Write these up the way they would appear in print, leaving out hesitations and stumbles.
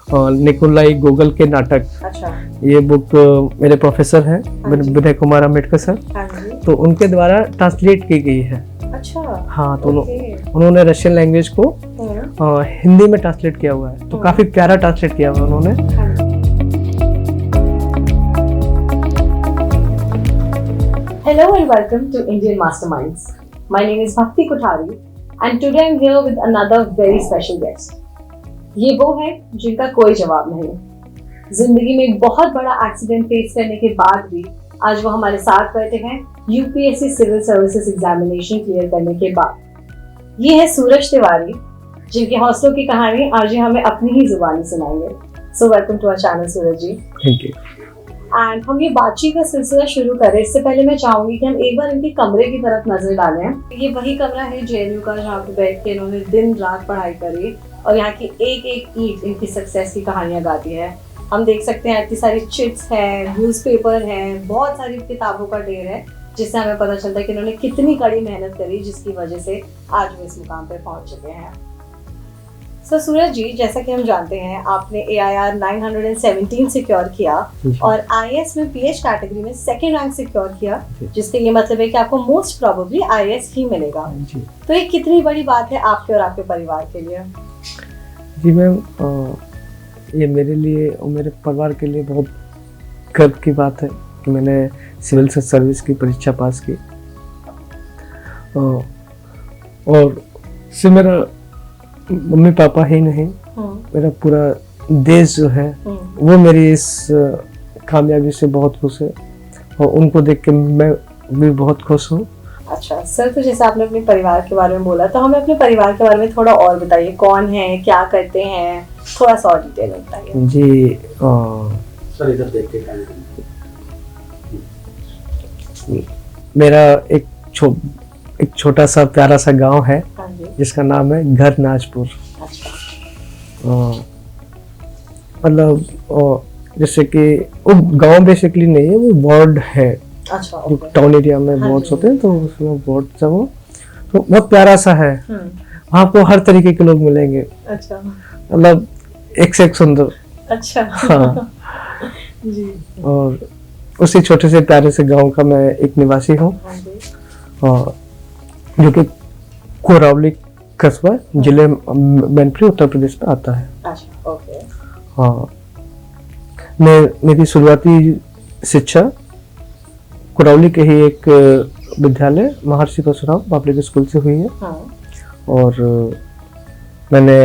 Nikolai goggle के नाटक। अच्छा। ये बुक मेरे प्रोफेसर हैं विनय कुमार अम्बेडकर सर, हाँ जी। तो उनके द्वारा ट्रांसलेट की गई है। अच्छा। हाँ, तो उन्होंने रशियन लैंग्वेज को हिंदी में ट्रांसलेट किया हुआ है, तो काफी प्यारा ट्रांसलेट किया हुआ है उन्होंने। Hello and welcome to Indian Masterminds. My name is Bhakti Kothari and today I'm here with another very special guest. ये वो है जिनका कोई जवाब नहीं। जिंदगी में बहुत बड़ा एक्सीडेंट फेस करने के बाद भी आज वो हमारे साथ बैठे हैं UPSC civil services examination clear करने के बाद। ये है सूरज तिवारी, जिनके हौसलों की कहानी आज ये हमें अपनी ही जुबानी सुनाएंगे। So welcome to our channel Suraj ji. Thank you. And हम ये बातचीत का सिलसिला शुरू करें इससे पहले मैं चाहूंगी कि हम एक बार इनके कमरे की तरफ नजर डालें। ये वही कमरा है जेएनयू का जहाँ पे बैठ के इन्होंने दिन रात पढ़ाई करी और यहाँ की एक एक ईंट इनकी सक्सेस की कहानियां गाती है। हम देख सकते हैं इतनी सारी चिट्स है, न्यूज़पेपर है, बहुत सारी किताबों का ढेर है, जिससे हमें पता चलता है कि इन्होंने कितनी कड़ी मेहनत करी, जिसकी वजह से आज वो इस मुकाम पे पहुंच चुके हैं। सो सूरज जी, जैसा कि हम जानते हैं आपने AIR 917 सिक्योर किया और IAS में PH कैटेगरी में सेकंड रैंक सिक्योर किया, जिसका ये मतलब है कि आपको मोस्ट प्रोबेबली IAS ही मिलेगा। तो ये कितनी बड़ी बात है आपके और आपके परिवार के लिए? जी मैम, ये मेरे लिए और मेरे परिवार के लिए बहुत गर्व की बात है कि मैंने सिविल सर्विस की परीक्षा पास की और सिर्फ मेरा मम्मी पापा ही नहीं, मेरा पूरा देश जो है वो मेरी इस कामयाबी से बहुत खुश है और उनको देख के मैं भी बहुत खुश हूँ। अच्छा सर, तो जैसे आपने अपने परिवार के बारे में बोला, तो हमें अपने परिवार के बारे में थोड़ा और बताइए। कौन है, क्या करते हैं, थोड़ा सा और डिटेल में बताइए। जी, सर इधर देख के मेरा एक छोटा सा प्यारा सा गांव है जिसका नाम है घर नाजपुर। मतलब जैसे कि वो गांव बेसिकली नहीं है, वो वार्ड है। अच्छा, जो टाउन एरिया में वार्ड्स होते हैं, तो उसमें वार्ड सब वो तो बहुत प्यारा सा है। वहाँ आपको हर तरीके के लोग मिलेंगे। अच्छा, मतलब एक से एक सुंदर। अच्छा। हाँ जी। और उसी छोटे से प्यारे से गांव का मैं एक निवासी हूँ, जो कि कोरावली कस्बा जिले मैनपुरी उत्तर प्रदेश में आता है। अच्छा, ओके। हाँ, मेरी शुरुआती शिक्षा कोरावली के ही एक विद्यालय महर्षि परशुराम पब्लिक स्कूल से हुई है। हाँ। और मैंने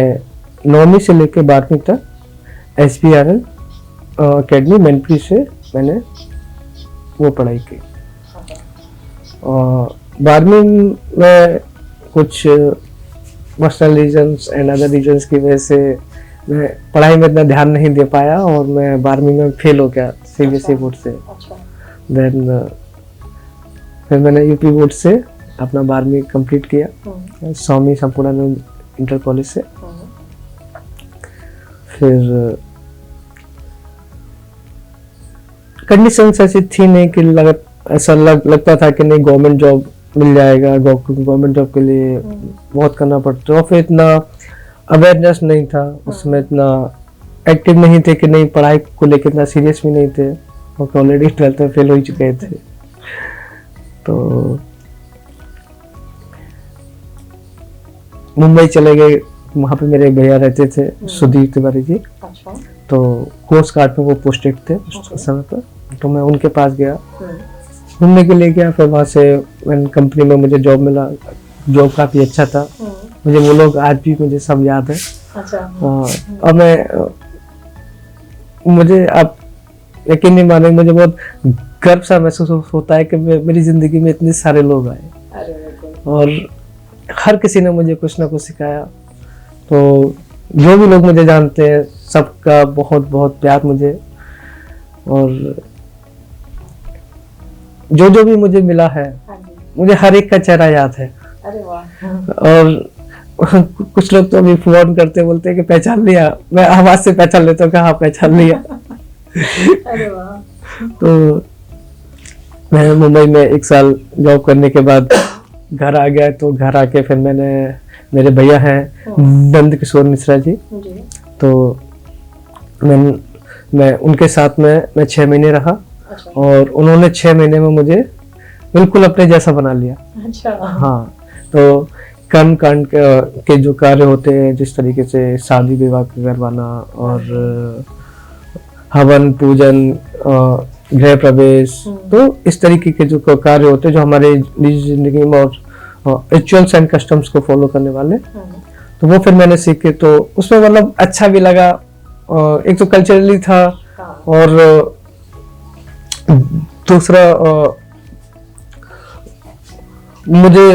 9वीं से लेकर 12वीं तक SBRL अकेडमी मैनपुरी से मैंने वो पढ़ाई की। और 12वीं में कुछ personal reasons and other reasons की वजह से मैं पढ़ाई में इतना ध्यान नहीं दे पाया और मैं 12वीं में फेल हो गया CBSE बोर्ड से। देन फिर मैंने UP बोर्ड से अपना 12वीं कंप्लीट किया स्वामी संपूर्णानंद इंटर कॉलेज से। फिर कंडीशंस ऐसी थी नहीं कि ऐसा लगता था कि नहीं गवर्नमेंट जॉब मिल जाएगा, गवर्नमेंट जॉब के लिए बहुत करना पड़ता है। और फिर इतना अवेयरनेस नहीं था उसमें, इतना एक्टिव नहीं थे कि नहीं पढ़ाई को लेकर इतना सीरियस भी नहीं थे, और ऑलरेडी 12th में फेल हो चुके थे। तो मुंबई चले गए, वहाँ पे मेरे भैया रहते थे सुधीर तिवारी जी। अच्छा। तो कोस्ट गार्ड में वो पोस्टेड थे उस समय पर, तो मैं उनके पास गया, घूमने के लिए गया। फिर वहाँ से कंपनी में मुझे जॉब मिला, जॉब काफ़ी अच्छा था। मुझे वो लोग आज भी मुझे सब याद है। अच्छा। और मुझे आप यकीन नहीं मानेंगे, मुझे बहुत गर्व सा महसूस होता है कि मेरी ज़िंदगी में इतने सारे लोग आए और हर किसी ने मुझे कुछ ना कुछ सिखाया। तो जो भी लोग मुझे जानते हैं सबका बहुत बहुत प्यार मुझे, और जो भी मुझे मिला है मुझे हर एक का चेहरा याद है। अरे वाह। और कुछ लोग तो अभी फोन करते बोलते हैं कि पहचान लिया, मैं आवाज से पहचान लेता हूँ, हाँ पहचान लिया। अरे वाह। तो मैं मुंबई में 1 साल जॉब करने के बाद घर आ गया। तो घर आके फिर मैंने, मेरे भैया हैं नंद किशोर मिश्रा जी, तो मैं उनके साथ में मैं 6 महीने रहा अच्छा और उन्होंने 6 महीने में मुझे बिल्कुल अपने जैसा बना लिया। अच्छा हाँ, तो कर्म कांड के जो कार्य होते हैं, जिस तरीके से शादी विवाह करवाना और हवन पूजन, गृह प्रवेश, तो इस तरीके के जो कार्य होते हैं जो हमारे निजी जिंदगी में और रिचुअल्स एंड कस्टम्स को फॉलो करने वाले, तो वो फिर मैंने सीखे। तो उसमें मतलब अच्छा भी लगा, एक तो कल्चरली था और दूसरा मुझे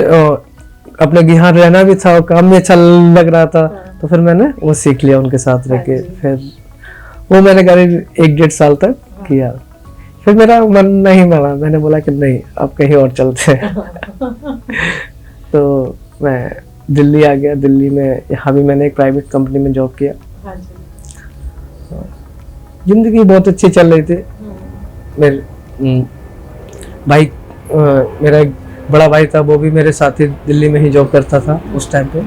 अपने यहाँ रहना भी था और काम भी अच्छा लग रहा था। तो फिर मैंने वो सीख लिया उनके साथ रह के। फिर वो मैंने करीब 1-1.5 साल तक किया। फिर मेरा मन नहीं माना, मैंने बोला कि नहीं, अब कहीं और चलते हैं। तो मैं दिल्ली आ गया। दिल्ली में यहाँ भी मैंने एक प्राइवेट कंपनी में जॉब किया। जिंदगी बहुत अच्छी चल रही थी। मेरे भाई, मेरा एक बड़ा भाई था, वो भी मेरे साथ ही दिल्ली में ही जॉब करता था उस टाइम पे।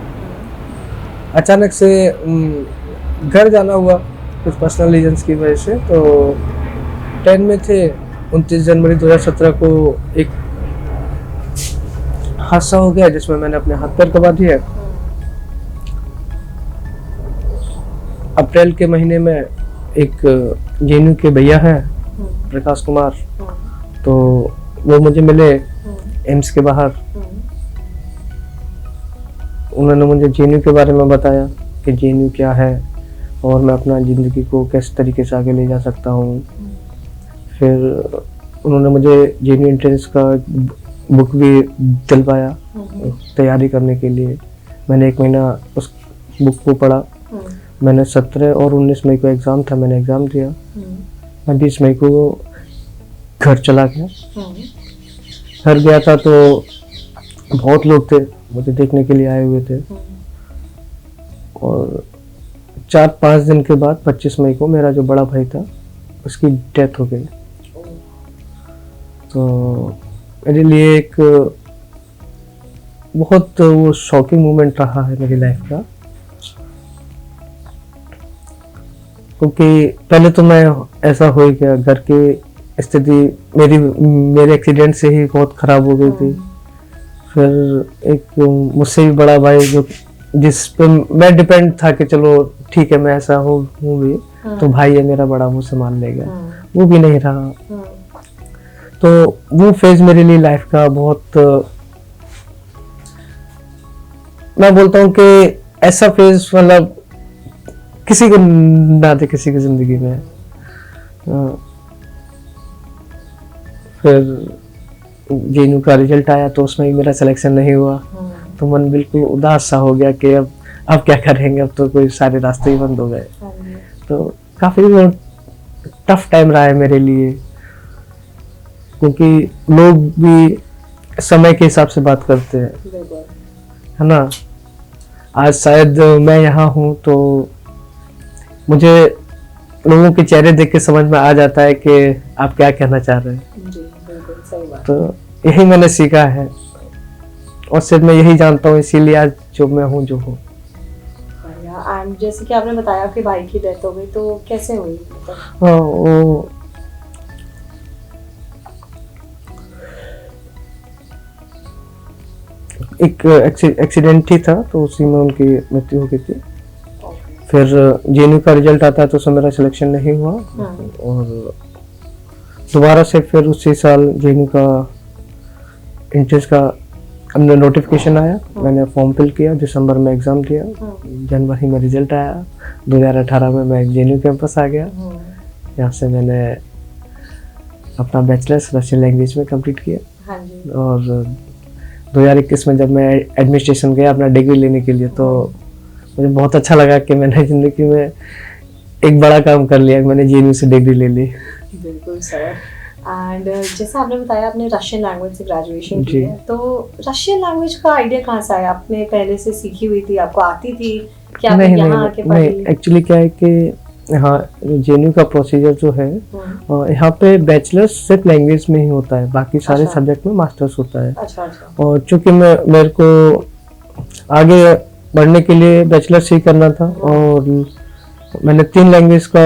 अचानक से घर जाना हुआ कुछ पर्सनल रीजंस की वजह से। तो ट्रेन में थे, 29 जनवरी 2017 को एक हादसा हो गया जिसमें मैंने अपने हाथ पैर गंवा दिए। अप्रैल के महीने में एक जेएनयू के भैया हैं, प्रकाश कुमार, तो वो मुझे मिले एम्स के बाहर। उन्होंने मुझे जेएनयू के बारे में बताया कि जेएनयू क्या है और मैं अपना ज़िंदगी को किस तरीके से आगे ले जा सकता हूँ। फिर उन्होंने मुझे जेएनयू एंट्रेंस का बुक भी दिलवाया तैयारी करने के लिए। मैंने 1 महीना उस बुक को पढ़ा। मैंने 17 और 19 मई को एग्ज़ाम था, मैंने एग्ज़ाम दिया। मैं 20 मई को घर चला गया। घर गया था तो बहुत लोग थे मुझे देखने के लिए आए हुए थे। और 4-5 दिन के बाद 25 मई को मेरा जो बड़ा भाई था उसकी डेथ हो गई। तो मेरे लिए एक बहुत वो शॉकिंग मोमेंट रहा है मेरी लाइफ का, क्योंकि पहले तो मैं ऐसा हो ही गया, घर की स्थिति मेरे एक्सीडेंट से ही बहुत खराब हो गई थी। फिर एक मुझसे भी बड़ा भाई जो जिस पे मैं डिपेंड था कि चलो ठीक है मैं ऐसा हूँ भी, तो भाई है मेरा बड़ा, वो संभाल लेगा, वो भी नहीं रहा। तो वो फेज मेरे लिए लाइफ का बहुत, मैं बोलता हूँ कि ऐसा फेज मतलब किसी को ना दे किसी की जिंदगी में। फिर जेएनयू का रिजल्ट आया तो उसमें भी मेरा सिलेक्शन नहीं हुआ। तो मन बिल्कुल उदास सा हो गया कि अब क्या करेंगे, अब तो कोई सारे रास्ते ही बंद हो गए। तो काफी टफ टाइम रहा है मेरे लिए, क्योंकि लोग भी समय के हिसाब से बात करते हैं, है ना। आज शायद मैं यहाँ हूँ तो मुझे लोगों के चेहरे देख के समझ में आ जाता है कि आप क्या कहना चाह रहे हैं। जी, बिल्कुल सही बात। तो यही मैंने सीखा है और सिर्फ मैं यही जानता हूँ, इसीलिए आज जो मैं हूँ जो हूँ। एंड जैसे कि आपने बताया कि भाई की डेथ हो गई, तो कैसे हुई? हाँ, वो एक एक्सीडेंट ही था, तो उसी में उनकी मृत्यु हो गई थी। फिर जेएनयू का रिजल्ट आता है तो उसमें मेरा सिलेक्शन नहीं हुआ और दोबारा से फिर उसी साल जेएनयू का एंट्रेंस का अंदर नोटिफिकेशन आया। मैंने फॉर्म फिल किया, दिसंबर में एग्ज़ाम दिया, जनवरी में रिजल्ट आया। 2018 में मैं जेएनयू कैंपस आ गया। यहाँ से मैंने अपना बैचलर्स रशियन लैंग्वेज में कंप्लीट किया। और 2021 में जब मैं एडमिनिस्ट्रेशन गया अपना डिग्री लेने के लिए, तो मुझे बहुत अच्छा लगा कि मैंने ज़िंदगी में एक बड़ा काम कर लिया, मैंने जेएनयू से डिग्री ले ली। बिल्कुल सर। एंड जैसा आपने बताया आपने रशियन लैंग्वेज से ग्रेजुएशन की है, तो रशियन लैंग्वेज का आइडिया कहाँ से आया? आपने पहले से सीखी हुई थी, आपको आती थी क्या? नहीं, एक्चुअली क्या है कि यहाँ जेएनयू का प्रोसीजर जो है, यहाँ पे बैचलर्स सिर्फ लैंग्वेज में ही होता है, बाकी सारे सब्जेक्ट में मास्टर्स होता है। और चूंकि मेरे को आगे बढ़ने के लिए बैचलर्स ही करना था और मैंने 3 लैंग्वेज का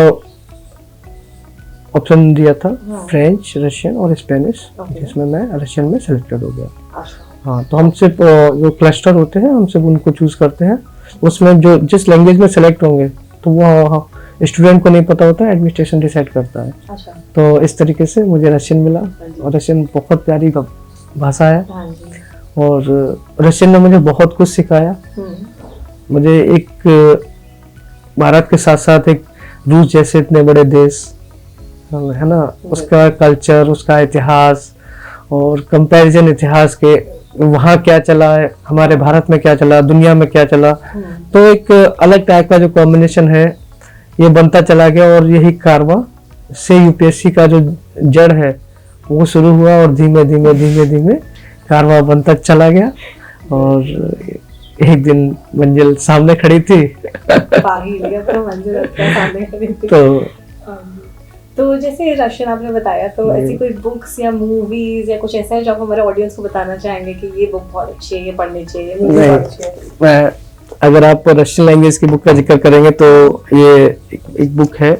ऑप्शन दिया था, हाँ। फ्रेंच, रशियन और स्पेनिश, Okay. जिसमें मैं रशियन में सेलेक्टेड हो गया। अच्छा। हाँ, तो हम सिर्फ जो क्लस्टर होते हैं हम सिर्फ उनको चूज करते हैं, उसमें जो जिस लैंग्वेज में सेलेक्ट होंगे तो वो स्टूडेंट को नहीं पता होता, एडमिनिस्ट्रेशन डिसाइड करता है। अच्छा। तो इस तरीके से मुझे रशियन मिला, जी। और रशियन बहुत प्यारी भाषा है, हाँ जी। और रशियन ने मुझे बहुत कुछ सिखाया। मुझे एक भारत के साथ साथ एक रूस जैसे इतने बड़े देश है ना, उसका कल्चर, उसका इतिहास और कंपैरिजन इतिहास के, वहाँ क्या चला है, हमारे भारत में क्या चला, दुनिया में क्या चला, तो एक अलग टाइप का जो कॉम्बिनेशन है ये बनता चला गया। और यही कारवां से यूपीएससी का जो जड़ है वो शुरू हुआ, और धीमे धीमे धीमे धीमे कारवां बनता चला गया, और एक दिन मंजिल सामने खड़ी थी। पा ही लिया तो मंजिल अपने सामने खड़ी थी। तो जैसे रशियन आपने बताया, तो ऐसी कोई बुक्स या मूवीज या कुछ ऐसा है जो आप हमारे ऑडियंस को बताना चाहेंगे कि ये बुक बहुत अच्छी है, ये पढ़नी चाहिए, मूवी नहीं, बहुत अच्छी है? मैं अगर आप रशियन लैंग्वेज की बुक का जिक्र करेंगे तो ये एक बुक है,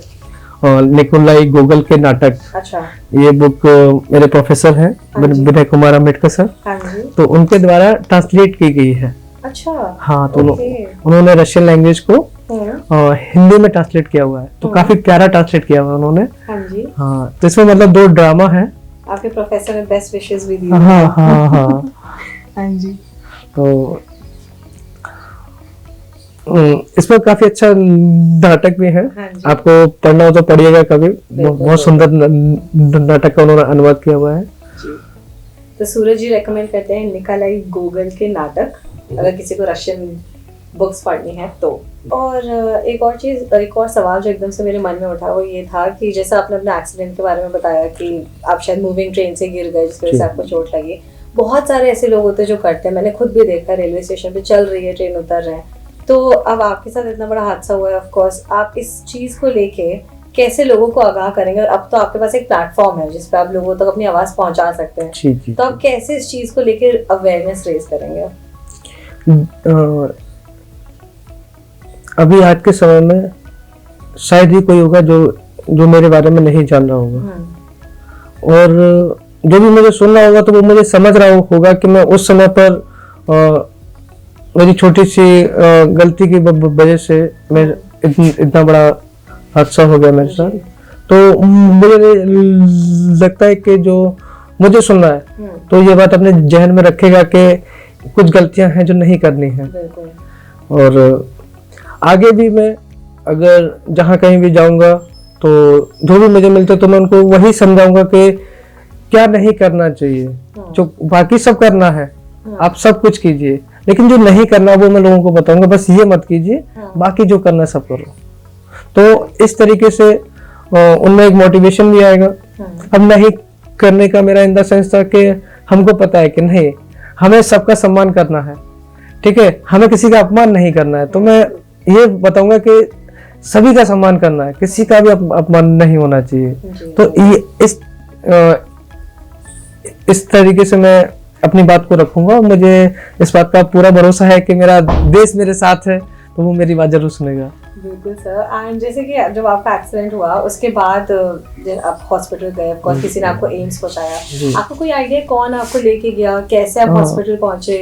निकोलाई गोगल के नाटक। अच्छा। ये बुक मेरे प्रोफेसर हैं हाँ जी। विनय कुमार अम्बेडकर सर, हाँ जी। तो उनके द्वारा ट्रांसलेट की गई है। अच्छा। हाँ, तो ओके। उन्होंने रशियन लैंग्वेज को हाँ हिंदी में ट्रांसलेट किया हुआ है, तो काफी प्यारा ट्रांसलेट किया हुआ है उन्होंने। जी। हाँ, तो इसमें मतलब 2 ड्रामा है। आपके प्रोफेसर ने बेस्ट विशेस भी दी। हाँ हाँ हाँ। हाँ जी। तो इसमें काफी अच्छा नाटक भी है, हाँ जी। आपको पढ़ना हो तो पढ़िएगा कभी, बहुत सुंदर नाटक का उन्होंने अनुवाद किया हुआ है। तो सूरज जी रेकमेंड करते हैं निकोलाई गोगल के नाटक, अगर किसी को रशियन बुक्स पढ़नी है तो। और एक और चीज, एक और सवाल जो एकदम से मेरे मन में उठा वो ये था कि जैसा आपने अपने एक्सीडेंट के बारे में बताया कि आप शायद मूविंग ट्रेन से गिर गए जिसकी वजह से आपको चोट लगी, बहुत सारे ऐसे लोग होते हैं जो करते हैं, मैंने खुद भी देखा, रेलवे स्टेशन पे चल रही है ट्रेन, उतर रहे हैं, तो अब आपके साथ इतना बड़ा हादसा हुआ है, ऑफ कोर्स आप इस चीज को लेके कैसे लोगों को आगाह करेंगे? और अब तो आपके पास एक प्लेटफॉर्म है जिस पे आप लोगों तक अपनी आवाज पहुंचा सकते हैं, जी जी। तो आप कैसे इस चीज को लेके अवेयरनेस रेज करेंगे? अभी आज के समय में शायद ही कोई होगा जो मेरे बारे में नहीं जान रहा होगा, और जो भी मुझे सुन रहा होगा तो वो मुझे समझ रहा होगा कि मैं उस समय पर मेरी छोटी सी गलती की वजह से मैं इतना बड़ा हादसा हो गया मेरे साथ। तो मुझे लगता है कि जो मुझे सुन रहा है तो ये बात अपने जहन में रखेगा कि कुछ गलतियां हैं जो नहीं करनी है, और आगे भी मैं अगर जहाँ कहीं भी जाऊंगा तो जो भी मुझे मिलते तो मैं उनको वही समझाऊंगा कि क्या नहीं करना चाहिए। जो बाकी सब करना है, आप सब कुछ कीजिए, लेकिन जो नहीं करना वो मैं लोगों को बताऊंगा, बस ये मत कीजिए, बाकी जो करना सब करो। तो इस तरीके से उनमें एक मोटिवेशन भी आएगा। अब नहीं करने का मेरा इन द सेंस था कि हमको पता है कि नहीं, हमें सबका सम्मान करना है, ठीक है, हमें किसी का अपमान नहीं करना है, तो मैं ये बताऊंगा कि सभी का सम्मान करना है, किसी का भी अपमान नहीं होना चाहिए। तो ये इस तरीके से मैं अपनी बात को रखूंगा, और मुझे इस बात का पूरा भरोसा है कि मेरा देश मेरे साथ है, तो वो मेरी बात जरूर सुनेगा। बिल्कुल सर। एंड जैसे कि जब आपका एक्सीडेंट हुआ उसके बाद जब आप हॉस्पिटल गए, ऑफ कोर्स किसी ने आपको एम्स बताया, आपको कोई आइडिया कौन आपको लेके गया, कैसे आप हॉस्पिटल पहुंचे,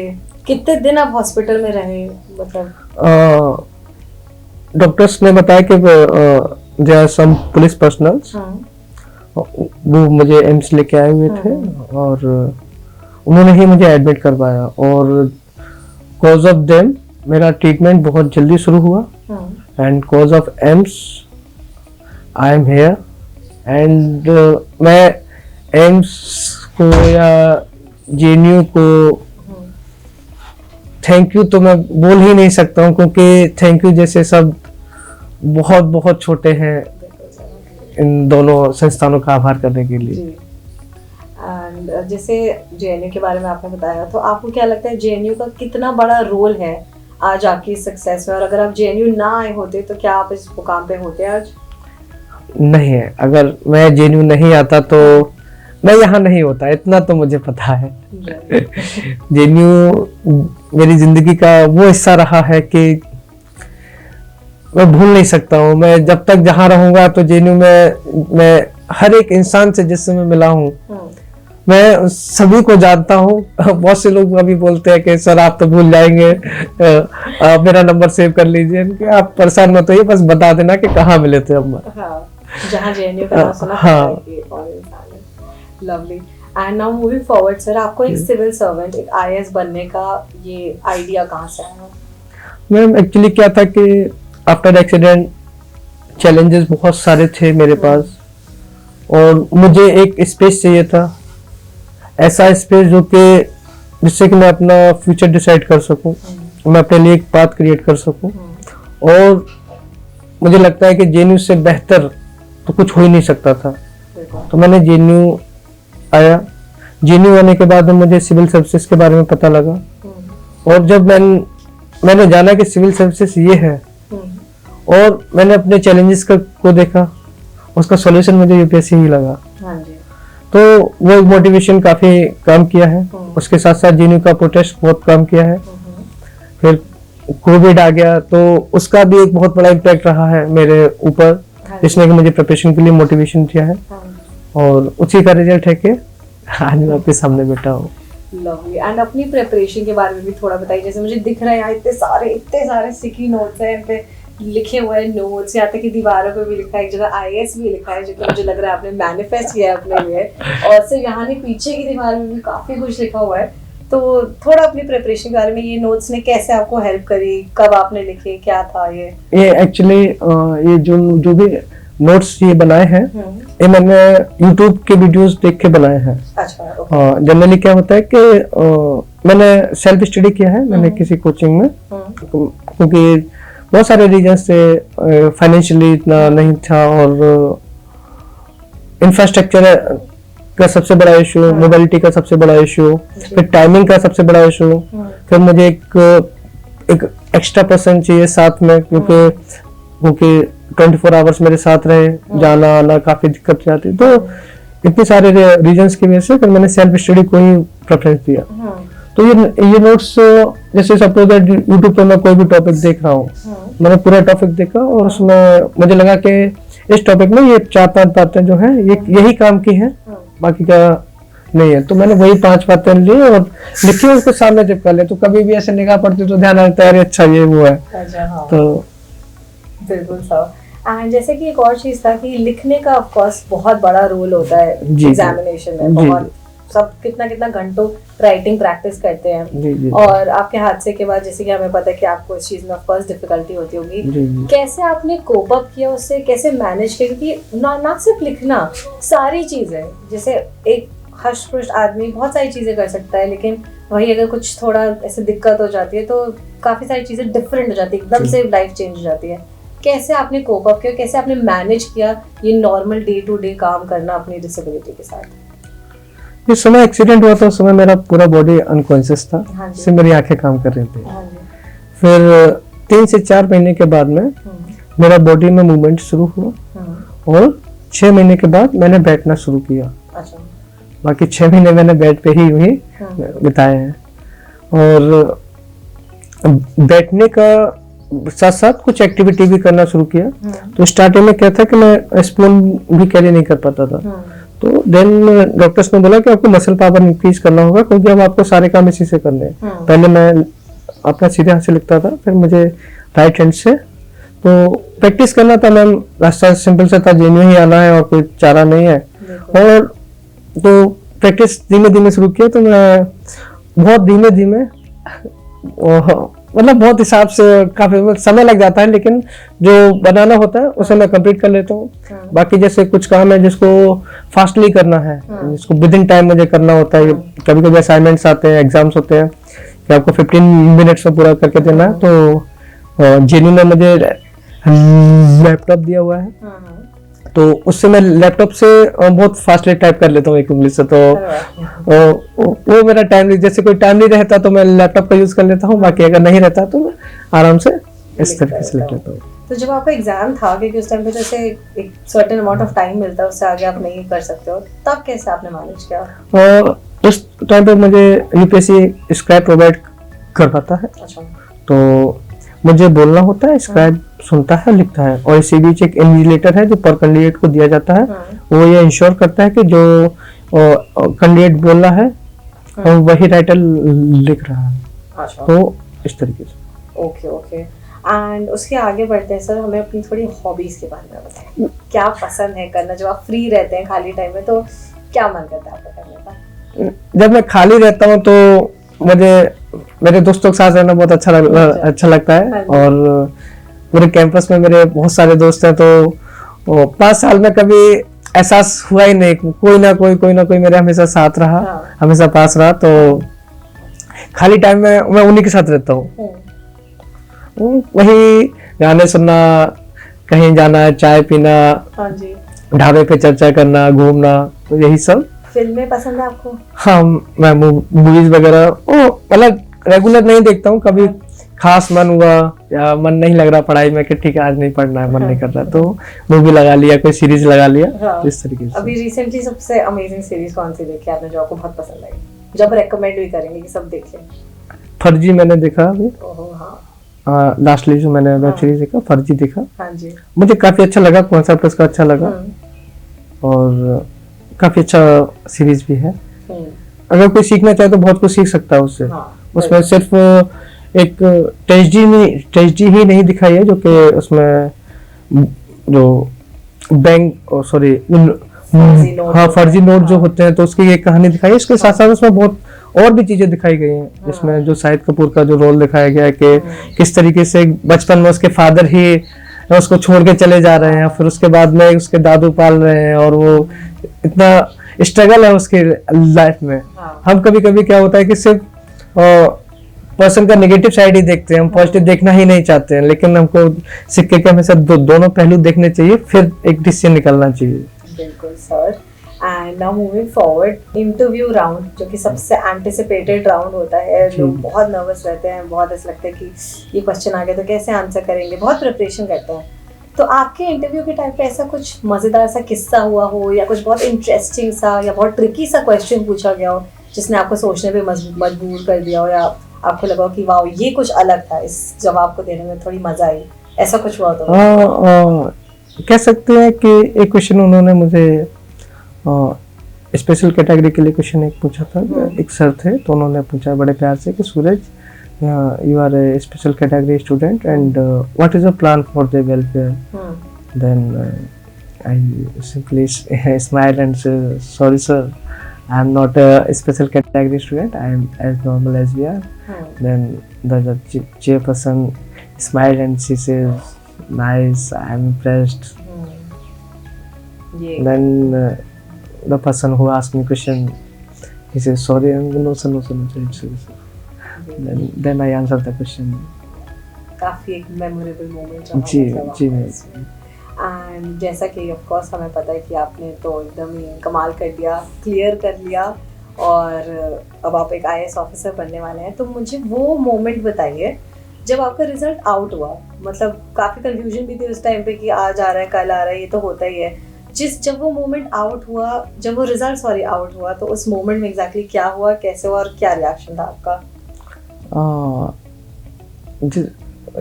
कितने दिन आप हॉस्पिटल में रहे? मतलब डॉक्टर्स ने बताया कि there are some police personnels, वो मुझे एम्स लेके आए हुए थे, और उन्होंने ही मुझे एडमिट करवाया, और कॉज ऑफ देम मेरा ट्रीटमेंट बहुत जल्दी शुरू हुआ, and cause of AIIMS I am here. And मैं एम्स को या जेएनयू को थैंक यू तो मैं बोल ही नहीं सकता हूँ, क्योंकि थैंक यू जैसे शब्द बहुत बहुत छोटे हैं इन दोनों संस्थानों का आभार करने के लिए। एंड जैसे जेएनयू के बारे में आपने बताया, तो आपको क्या लगता है जेएनयू का कितना बड़ा रोल है आज आपकी सक्सेस में? और अगर आप जेएनयू ना आए होते तो क्या आप इस मुकाम पे होते आज? नहीं है, अगर मैं जेएनयू नहीं आता तो मैं यहाँ नहीं होता, इतना तो मुझे पता है। जेएनयू मेरी जिंदगी का वो हिस्सा रहा है कि मैं भूल नहीं सकता हूँ। मैं जब तक जहाँ रहूंगा तो जेएनयू में मैं हर एक इंसान से जिससे मैं मिला हूँ मैं सभी को जानता हूँ। बहुत से लोग अभी बोलते हैं कि सर आप तो भूल जाएंगे, आप मेरा नंबर सेव कर लीजिए। कि आप परेशान मत होइए, बस बता देना कि कहाँ मिले थे हम। हाँ, जहाँ जेएनयू का नाम सुना हाँ। Lovely. And now moving forward sir, आपको एक सिविल सर्वेंट, एक आईएएस बनने का ये आइडिया कहाँ से आया? मैम एक्चुअली क्या था कि आफ्टर एक्सीडेंट चैलेंजेस बहुत सारे थे मेरे पास और मुझे एक स्पेस चाहिए था, ऐसा स्पेस जो कि जिससे कि मैं अपना फ्यूचर डिसाइड कर सकूं, मैं अपने लिए एक पाथ क्रिएट कर सकूं। और मुझे लगता है कि जेएनयू से बेहतर तो कुछ हो ही नहीं सकता था। तो मैंने जेएनयू आया। जेएनयू आने के बाद मुझे सिविल सर्विसेज के बारे में पता लगा और जब मैंने जाना कि सिविल सर्विसेज ये है और मैंने अपने चैलेंजेस को देखा, उसका सॉल्यूशन मुझे यूपीएससी ही लगा। तो वो एक मोटिवेशन काफी काम किया है। उसके साथ साथ जेएनयू का प्रोटेस्ट बहुत काम किया है। फिर कोविड आ गया तो उसका भी एक बहुत बड़ा इम्पैक्ट रहा है मेरे ऊपर, जिसने कि मुझे प्रिपरेशन के लिए मोटिवेशन किया है और उसी का रिजल्ट है कि आज मैं आपके सामने बैठा हूँ। लवली। एंड अपनी प्रिपरेशन के बारे में भी थोड़ा बताइए। जैसे मुझे दिख रहा है यहाँ इतने सारे स्टिकी नोट्स हैं, इन पे लिखे हुए हैं नोट्स, यहाँ तक कि दीवारों पे भी लिखा है, एक जगह आईएएस भी लिखा है, जो कि मुझे लग रहा है आपने मैनिफेस्ट किया है अपने लिए। और सिर्फ यहाँ नहीं, पीछे की दीवार में भी काफी कुछ लिखा हुआ है। तो थोड़ा अपनी प्रिपरेशन के बारे में, ये नोट्स ने कैसे आपको हेल्प करी, कब आपने लिखे, क्या था ये एक्चुअली ये जो भी नोट्स ये बनाए हैं ये मैंने YouTube के वीडियोस देख के बनाए हैं। अच्छा। जनरली क्या होता है कि मैंने सेल्फ स्टडी किया है, मैंने किसी कोचिंग में, क्योंकि बहुत सारे रीजन से फाइनेंशियली इतना नहीं था और इंफ्रास्ट्रक्चर का सबसे बड़ा इशू, मोबिलिटी का सबसे बड़ा इशू, फिर टाइमिंग का सबसे बड़ा इशू, फिर मुझे एक एक्स्ट्रा पर्सन चाहिए साथ में, क्योंकि 24 आवर्स मेरे साथ रहे, जाना आना काफी दिक्कत जाती। तो इतने सारे रीजंस की वजह से फिर मैंने सेल्फ स्टडी को ही प्रेफरेंस दिया। तो ये नोट्स, जैसे सपोज दैट यूट्यूब पे मैं कोई भी टॉपिक देख रहा हूँ, मैंने पूरा टॉपिक देखा और उसमें मुझे लगा कि इस टॉपिक में ये 4-5 बातें जो है ये यही काम की है, बाकी का नहीं है। तो मैंने वही 5 बातें ली और लिखी, उसको सामने चिपका ले। तो कभी भी ऐसे निगाह पड़ती तो ध्यान आता है, अच्छा ये वो है। तो बिल्कुल सर। एंड जैसे कि एक और चीज था कि लिखने का ऑफ कोर्स बहुत बड़ा रोल होता है एग्जामिनेशन में। बहुत सब कितना घंटों राइटिंग प्रैक्टिस करते हैं और आपके हादसे के बाद जैसे कि हमें पता है कि आपको इस चीज में ऑफ कोर्स डिफिकल्टी होती होगी। कैसे आपने कोप अप किया उससे, कैसे मैनेज किया? क्योंकि ना सिर्फ लिखना, सारी चीजें, जैसे एक हष्ट-पुष्ट आदमी बहुत सारी चीजें कर सकता है, लेकिन वही अगर कुछ थोड़ा ऐसे दिक्कत हो जाती है तो काफी सारी चीजें डिफरेंट हो जाती है, एकदम से लाइफ चेंज हो जाती है। कैसे आपने कोप अप किया, कैसे आपने मैनेज किया ये नॉर्मल डे टू डे काम करना अपनी डिसेबिलिटी के साथ? जिस समय एक्सीडेंट हुआ था उस समय मेरा पूरा बॉडी अनकॉन्शियस था, सिर्फ मेरी आंखें काम कर रही थी। फिर 3 से 4 महीने के बाद में मेरा बॉडी में मूवमेंट शुरू हुआ और 6 महीने के बाद मैंने बैठना शुरू किया। बाकी 6 महीने मैंने बेड पे ही बिताए हैं और बैठने का साथ साथ कुछ एक्टिविटी भी करना शुरू किया। तो स्टार्टिंग में क्या था कि मैं स्पून भी कैरी नहीं कर पाता था। तो देन डॉक्टर्स ने बोला कि आपको मसल पावर इंक्रीज करना होगा, क्योंकि अब आपको सारे काम इसी से करने हैं। पहले मैं अपना सीधे हाथ से लिखता था, फिर मुझे राइट हैंड से। तो प्रैक्टिस करना था मैम, रास्ता सिंपल से था, जेएनयू ही आना है और कोई चारा नहीं है। और तो प्रैक्टिस धीमे धीमे शुरू किया। तो मैं बहुत धीमे मतलब बहुत हिसाब से, काफी समय लग जाता है, लेकिन जो बनाना होता है उसे मैं कंप्लीट कर लेता हूँ। बाकी जैसे कुछ काम है जिसको फास्टली करना है, जिसको विद इन टाइम मुझे करना होता है। कभी कभी असाइनमेंट्स आते हैं, एग्जाम्स होते हैं कि आपको 15 मिनट्स में पूरा करके देना है। तो जेएनयू ने मुझे लैपटॉप दिया हुआ है, तो उससे मैं लैपटॉप से बहुत फास्टली टाइप कर लेता हूँ एक उंगली से। तो वो मेरा टाइम, जैसे कोई टाइम नहीं रहता तो मैं लैपटॉप का यूज कर लेता हूँ, बाकी अगर नहीं रहता तो मैं आराम से इस तरीके से लिख लेता हूँ। तो जब आपका एग्जाम था, क्योंकि उस टाइम पे जैसे एक सर्टेन अमाउंट ऑफ टाइम मिलता है, उससे आगे आप नहीं कर सकते हो, तब कैसे आपने मैनेज किया? और उस टाइम पे मुझे यूपीएससी स्क्राइब प्रोवाइड कर पाता है। तो मुझे बोलना होता है, स्क्राइब सुनता है, लिखता है, और इसी बीच एक इन्विजिलेटर है जो पर कैंडिडेट को दिया जाता है। वो ये इंश्योर करता है कि जो कैंडिडेट बोल रहा है और वही राइटर लिख रहा है। अच्छा। तो इस तरीके से। Okay okay. एंड उसके आगे बढ़ते हैं सर, हमें अपनी थोड़ी हॉबीज के बारे में बताएं। क्या पसंद है करना जब आप फ्री रहते हैं खाली टाइम में, तो क्या मन करता है आपका करने का? जब मैं खाली रहता हूँ तो मुझे मेरे दोस्तों के साथ रहना बहुत अच्छा लगता है। और पूरे कैंपस में मेरे बहुत सारे दोस्त हैं, तो 5 साल में कभी एहसास हुआ ही नहीं, कोई ना कोई मेरे हमेशा साथ रहा, हमेशा पास रहा। तो खाली टाइम में मैं उन्हीं के साथ रहता हूँ। वही गाने सुनना, कहीं जाना, चाय पीना, ढाबे पे चर्चा करना, घूमना, तो यही सब। फिल्में पसंद है आपको? हाँ, मैं मूवीज वगैरह मतलब रेगुलर नहीं देखता हूँ। कभी खास मन हुआ या मन नहीं लग रहा पढ़ाई में कि ठीक है आज नहीं पढ़ना है, मन नहीं कर रहा, तो मूवी लगा लिया, कोई सीरीज लगा लिया। इस तरीके से। अभी रिसेंटली सबसे अमेजिंग सीरीज कौन सी देखी आपने जो आपको बहुत पसंद आई, जब रेकमेंड भी करेंगे कि सब देखें? फर्जी मैंने देखा अभी। हाँ। लास्टली जो मैंने वेब सीरीज देखा, फर्जी देखा। हाँ जी। मुझे काफी अच्छा लगा, कॉन्सेप्ट उसका अच्छा लगा, और काफी अच्छा सीरीज भी है। अगर कोई सीखना चाहे तो बहुत कुछ सीख सकता है उससे। उसमें सिर्फ एक ट्रेजेडी ही नहीं दिखाई है, जो कि उसमें जो बैंक फर्जी नोट जो होते हैं, तो उसकी एक कहानी दिखाई है। इसके साथ साथ उसमें बहुत और भी चीजें दिखाई गई हैं, जिसमें जो शाहिद कपूर का जो रोल दिखाया गया है कि किस तरीके से बचपन में उसके फादर ही उसको छोड़ के चले जा रहे हैं, फिर उसके बाद में उसके दादू पाल रहे हैं, और वो इतना स्ट्रगल है उसके लाइफ में। हम कभी कभी क्या होता है कि सिर्फ पर्सन का नेगेटिव साइड ही देखते हैं, हम पॉजिटिव देखना ही नहीं चाहते हैं, लेकिन हमको सिक्के के हमेशा दोनों पहलू देखने चाहिए, फिर एक डिसीजन निकलना चाहिए। बिल्कुल sir. And now moving forward, interview round जो कि सबसे एंटिसिपेटेड राउंड होता है। लोग बहुत नर्वस रहते हैं, बहुत ऐसा लगता है कि ये क्वेश्चन आ गया तो कैसे आंसर करेंगे, बहुत प्रिपरेशन करते हैं। तो आपके इंटरव्यू के टाइम पे ऐसा कुछ मजेदार सा किस्सा हुआ हो, या कुछ बहुत इंटरेस्टिंग सा या बहुत ट्रिकी सा क्वेश्चन पूछा गया हो जिसने आपको सोचने पे मजबूर कर दिया हो, या आपको लगा हो कि वाह ये कुछ अलग था, इस जवाब को देने में थोड़ी मजा आई, ऐसा कुछ हुआ तो? कह सकते हैं कि एक क्वेश्चन उन्होंने मुझे स्पेशल कैटेगरी के लिए क्वेश्चन एक पूछा था। एक सर थे, तो उन्होंने पूछा बड़े प्यार से कि सूरज, you are a special category student and what is your plan for the welfare? Then I simply smiled and said, sorry sir, I am not a special category student, I am as normal as we are. Then the chairperson smiled and she says, nice, I am impressed. Then the person who asked me question, he says, sorry, no sir, it's sir. Then I answered the question. काफी एक memorable moment रहा। जी। And जैसा कि of course हमें पता है कि आपने तो एकदम ही कमाल कर दिया, क्लियर कर लिया, और अब आप एक IAS ऑफिसर बनने वाले हैं। तो मुझे वो मोमेंट बताइए जब आपका रिजल्ट आउट हुआ। मतलब काफ़ी कंफ्यूजन भी थी उस टाइम पे कि आज आ रहा है, कल आ रहा है, ये तो होता ही है। जब वो मोमेंट आउट हुआ, जब वो रिजल्ट आउट हुआ, तो उस मोमेंट में एग्जैक्टली क्या हुआ, कैसे हुआ, और क्या रिएक्शन था आपका?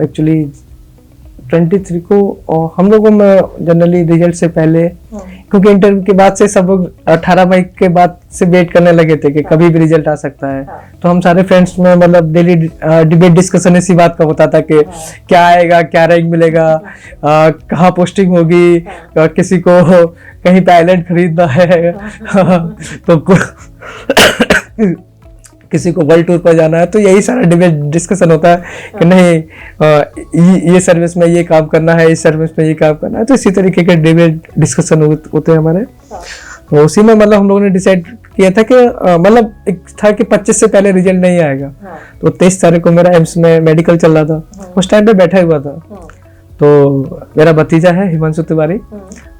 एक्चुअली 23 को हम लोगों में जनरली रिजल्ट से पहले, क्योंकि इंटरव्यू के बाद से सब लोग 18 मई के बाद से वेट करने लगे थे कि कभी भी रिजल्ट आ सकता है। तो हम सारे फ्रेंड्स में मतलब डेली डिबेट डिस्कशन इसी बात का होता था कि क्या आएगा, क्या रैंक मिलेगा, कहाँ पोस्टिंग होगी, किसी को कहीं पे आइलैंड खरीदना है तो किसी को वर्ल्ड टूर पर जाना है। तो यही सारा डिबेट डिस्कशन होता है कि नहीं ये सर्विस में ये काम करना है, इस सर्विस में ये काम करना है। तो इसी तरीके के डिबेट डिस्कशन होते हैं हमारे। तो उसी में मतलब हम लोगों ने डिसाइड किया था कि मतलब एक था कि 25 से पहले रिजल्ट नहीं आएगा। तो 23 तारीख को मेरा एम्स में मेडिकल चल रहा था, उस टाइम पे बैठा हुआ था। तो मेरा भतीजा है हिमांशु तिवारी,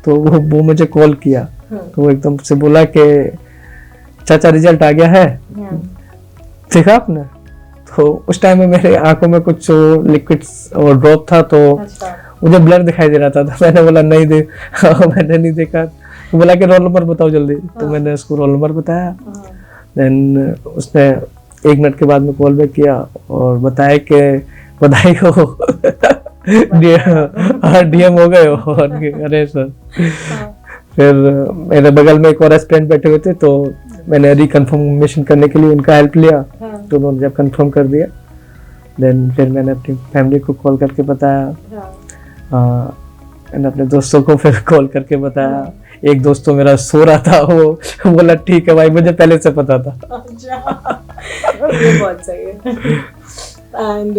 तो वो मुझे कॉल किया, तो वो एकदम से बोला कि चाचा रिजल्ट आ गया है, देखा आपने? तो उस टाइम में मेरे आंखों में कुछ लिक्विड और ड्रॉप था, तो मुझे ब्लर दिखाई दे रहा था। तो मैंने बोला मैंने नहीं देखा। तो बोला कि रोल नंबर बताओ जल्दी। तो मैंने उसको रोल नंबर बताया। देन उसने 1 मिनट के बाद में कॉल बैक किया और बताया कि बधाई हो डीएम हो गए हो। और अरे सर, फिर मेरे बगल में एक और एस्पिरेंट बैठे हुए थे, तो मैंने रिकन्फर्मेशन करने के लिए उनका हेल्प लिया। तो उन्होंने जब कंफर्म कर दिया, देन फिर मैंने अपनी फैमिली को कॉल करके बताया, मैंने अपने दोस्तों को फिर कॉल करके बताया। एक दोस्त तो मेरा सो रहा था, वो बोला ठीक है भाई, मुझे पहले से पता था। ये बहुत सही है। एंड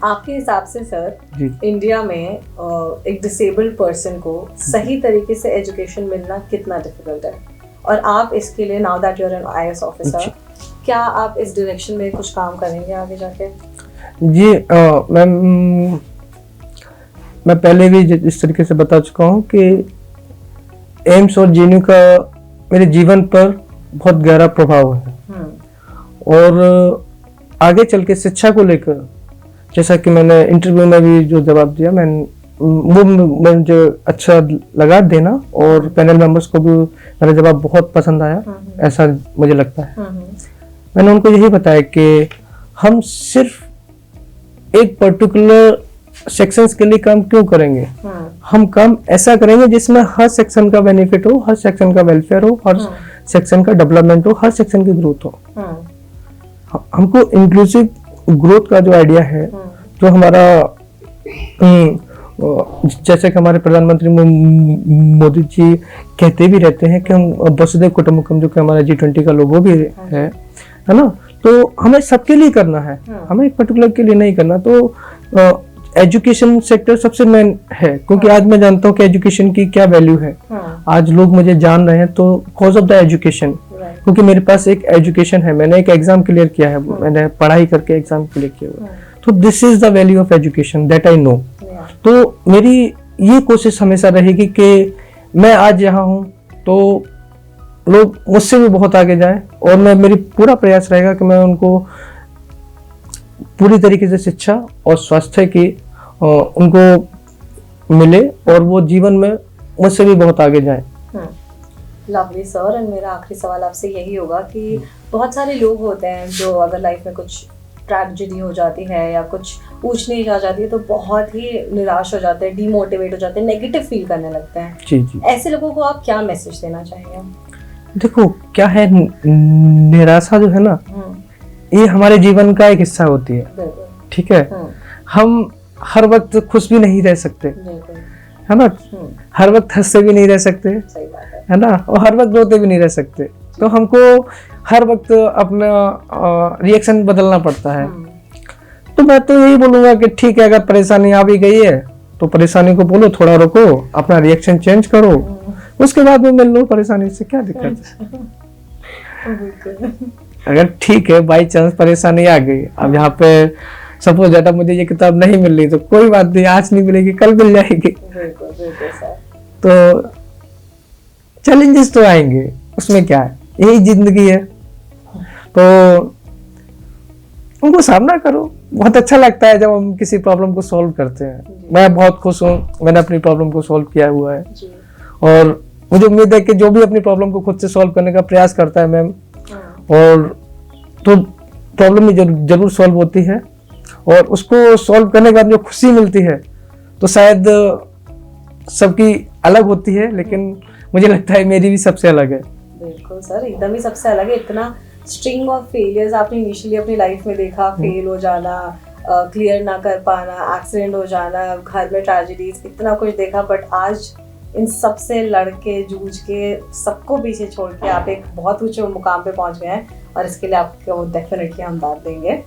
आपके हिसाब से सर, इंडिया में एक डिसेबल्ड पर्सन को सही तरीके से एजुकेशन मिलना कितना डिफिकल्ट है, और आप इसके लिए, now that you are an IAS officer, क्या आप इस डायरेक्शन में कुछ काम करेंगे आगे जाके? जी मैम, मैं पहले भी इस तरीके से बता चुका हूँ कि एम्स और जेएनयू का मेरे जीवन पर बहुत गहरा प्रभाव है। और आगे चल के शिक्षा को लेकर, जैसा कि मैंने इंटरव्यू में भी जो जवाब दिया, वो मुझे अच्छा लगा देना, और पैनल मेंबर्स को भी मेरा जवाब बहुत पसंद आया, ऐसा मुझे लगता है। मैंने उनको यही बताया कि हम सिर्फ एक पर्टिकुलर सेक्शंस के लिए काम क्यों करेंगे, हम काम ऐसा करेंगे जिसमें हर सेक्शन का बेनिफिट हो, हर सेक्शन का वेलफेयर हो, हर सेक्शन का डेवलपमेंट हो, हर सेक्शन की ग्रोथ हो। हमको इंक्लूसिव ग्रोथ का जो आइडिया है, जो हमारा जैसे कि हमारे प्रधानमंत्री मोदी जी कहते भी रहते हैं कि हम वसुधैव कुटुंबकम, जो कि हमारा G20 का लोगो भी है ना, तो हमें सबके लिए करना है, हमें एक पर्टिकुलर के लिए नहीं करना। तो एजुकेशन सेक्टर सबसे मेन है, क्योंकि आज मैं जानता हूँ कि एजुकेशन की क्या वैल्यू है। आज लोग मुझे जान रहे हैं तो कॉज ऑफ द एजुकेशन, क्योंकि मेरे पास एक एजुकेशन है, मैंने एक एग्जाम क्लियर किया है, मैंने पढ़ाई करके एग्जाम क्लियर किया हुआ है। तो this is the value of education that I know. तो मेरी ये कोशिश हमेशा रहेगी कि मैं आज यहाँ हूँ तो लोग मुझसे भी बहुत आगे जाएं, और मेरी पूरा प्रयास रहेगा कि मैं उनको पूरी तरीके से शिक्षा और स्वास्थ्य की उनको मिले, और वो जीवन में मुझसे भी बहुत आगे जाएं। लवली सर, एंड मेरा आखिरी सवाल आपसे यही होगा कि बहुत सारे लोग होते हैं जो अगर लाइफ में कुछ ट्रेजेडी हो जाती है या कुछ ऊंच नीच आ जाती है तो बहुत ही निराश हो जाते हैं, डीमोटिवेट हो जाते हैं, नेगेटिव फील करने लगते हैं। जी। ऐसे लोगों को आप क्या मैसेज देना चाहेंगे? देखो क्या है, निराशा जो है ना, ये हमारे जीवन का एक हिस्सा होती है, ठीक है। हम हर वक्त खुश भी नहीं रह सकते, है ना, हर वक्त हंसते भी नहीं रह सकते, है ना, और हर वक्त रोते भी नहीं रह सकते। तो हमको हर वक्त अपना रिएक्शन बदलना पड़ता है। तो मैं तो यही बोलूंगा कि ठीक है, अगर परेशानी आ भी गई है तो परेशानी को बोलो, थोड़ा रुको, अपना रिएक्शन चेंज करो, उसके बाद में मिल लो परेशानी से, क्या दिक्कत है। अगर ठीक है बाई चांस परेशानी आ गई, अब यहाँ पे सपोज डाटा मुझे ये किताब नहीं मिल रही, तो कोई बात नहीं, आज नहीं मिलेगी कल मिल जाएगी। तो चैलेंजेस तो आएंगे, उसमें क्या है, यही जिंदगी है, तो उनको सामना करो। बहुत अच्छा लगता है जब हम किसी प्रॉब्लम को सॉल्व करते हैं। मैं बहुत खुश हूँ, मैंने अपनी प्रॉब्लम को सॉल्व किया हुआ है, और मुझे उम्मीद है कि जो भी अपनी प्रॉब्लम को खुद से सॉल्व करने का प्रयास करता है मैम, और तो प्रॉब्लम भी जरूर सॉल्व होती है, और उसको सॉल्व करने के बाद जो खुशी मिलती है तो शायद सबकी अलग होती है, लेकिन मुझे लगता है मेरी भी सबसे अलग है। बिल्कुल सर, एकदम ही सबसे अलग है। इतना स्ट्रिंग ऑफ फेलियर्स आपने इनिशियली अपनी लाइफ में देखा, फेल हो जाना, क्लियर ना कर पाना, एक्सीडेंट हो जाना, घर में ट्रेजेडीज, इतना कुछ देखा, बट आज इन सब से लड़के जूझ के सबको पीछे छोड़ के आप एक बहुत ऊंचे मुकाम पे पहुंच गए हैं, और इसके लिए आपको डेफिनेटली हम दाद देंगे।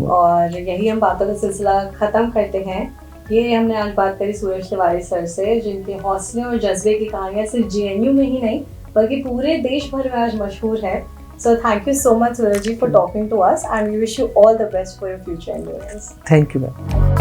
और यही हम बातों का सिलसिला खत्म करते हैं। ये हमने आज बात करी सूरज तिवारी सर से, जिनके हौसले और जज्बे की कहानियां सिर्फ जेएनयू में ही नहीं बल्कि पूरे देश भर में आज मशहूर है। So thank you so much Suraj ji for talking to us, and we wish you all the best for your future endeavors. Thank you ma'am.